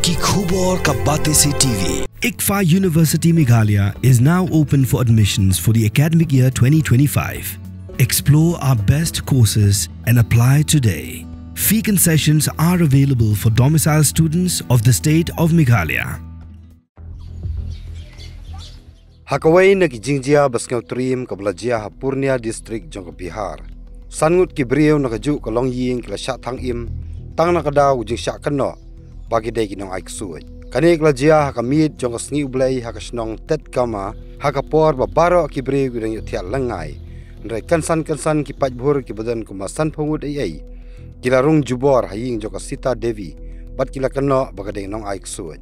की खबर का बातें से TV. ICFA University Meghalaya is now open for admissions for the academic year 2025. Explore our best courses and apply today. Fee concessions are available for domiciled students of the state of Meghalaya. Hakawai na kijingjia baskang trim kablajia Hapurnia district jong Bihar. Sangut kibriyo nakaju kalong ying kila syak thang im tang nakadaw jing syak kano bagi day kinong aiksuit. Kani klajia hakamid jong kasngi ublay hakasnong tet kama hakapor babaro kibriyo kidang yutiak langay. Nray kansan kipat bhur kibadan kumasan pangud ay kila rung jubor haying jong kasita Devi bat kila kano bagi day kinong aiksuit.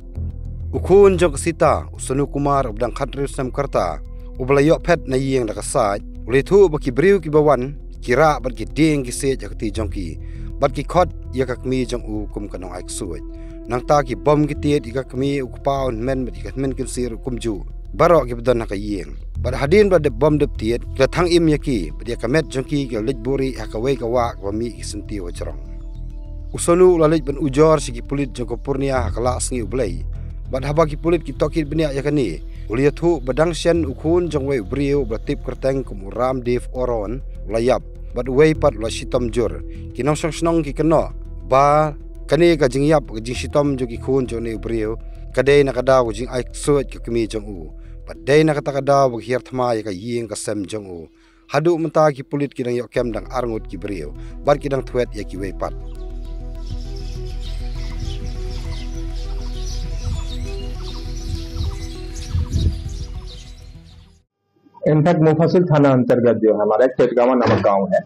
Ukun jong kasita usunu kumar ubdang khatri sam karta ublayok pet na ying nakasaj ulitu baki briu kibawan kira bat ki ding ki se jakti jong ki bat ki khot yakakmi jong u kum kanong aik suit nang ta ki bom ki tiet yakakmi ukpau men bat ki men kin sir kumju baro ki bdan na kayeng bat hadin bat de bom de tiet ka thang im yaki bat yakamet jong ki ke lejburi hakawai kawa wa mi ki senti wacrong usunu lalej ban ujor sigi pulit jong Purnia hakala sngi ublai bat haba ki pulit ki tokit benia yakani ulia thu badang sian ukun jong wei brio batip kerteng kumuram dev oron layap bat wei pat la sitom jur kinong snong ki keno ba kani ka jingyap ka jing sitom jo ki khun jo ne brio kadai na kada ko jing ai suat ki kmi jong u bat dai na kata kada bo hiar thma ya ka ying ka sem jong u hadu menta ki pulit ki dang yokem dang arngut ki brio bat ki dang thuet ya ki wei pat. In fact Mufsil थाना अंतर्गत जो हमारा टेटगावा नामक गांव है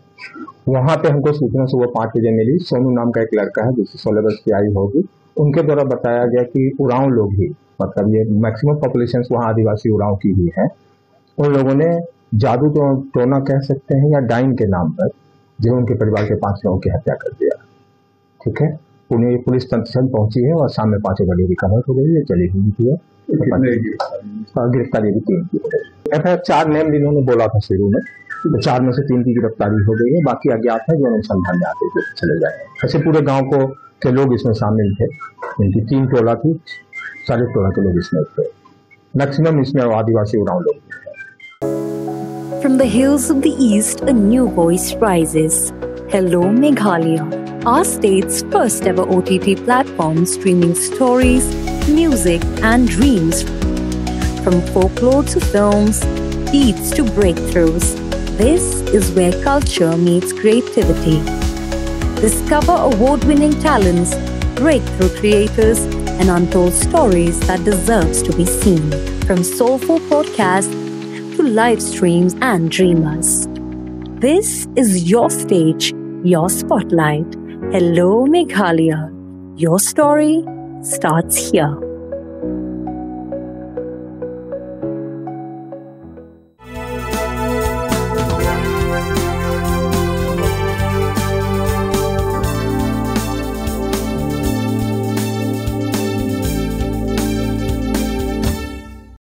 वहां पे हमको सूचना सुबह 5 बजे मिली। सोनू नाम का एक लड़का है जिसकी 16 वर्ष की आयु होगी। उनके द्वारा बताया गया कि उरांव लोग ही मतलब ये मैक्सिमम पॉपुलेशन वहाँ आदिवासी उरांव की ही है। उन लोगों ने जादू टोना कह सकते हैं या डाइन के नाम पर जो उनके परिवार के 5 लोगों की हत्या कर दिया। ठीक है, पुणे पुलिस तंत्र पहुंची है और सामने 5 बॉडी रिकवर हो गई है, चली हुई है। गिरफ्तारी भी 3 की हो गई। FIR 4 नेम जिन्होंने बोला था शुरू में, तो 4 में से 3 की गिरफ्तारी हो गई है, बाकी अज्ञात है जो अनुसंधान में आते हुए चले जाए। ऐसे पूरे गांव को के लोग इसमें शामिल थे, इनकी 3 टोला थी, सारे टोला के लोग इसमें थे। मैक्सिमम इसमें आदिवासी उरांव लोग थे। From the hills of the east, a new voice rises. Hello Meghalaya, our state's first ever OTT platform streaming stories, music and dreams. From folklore to films, beats to breakthroughs, this is where culture meets creativity. Discover award-winning talents, breakthrough creators, and untold stories that deserves to be seen. From soulful podcasts to live streams and dreamers. This is your stage, your spotlight. Hello Meghalaya, your story starts here.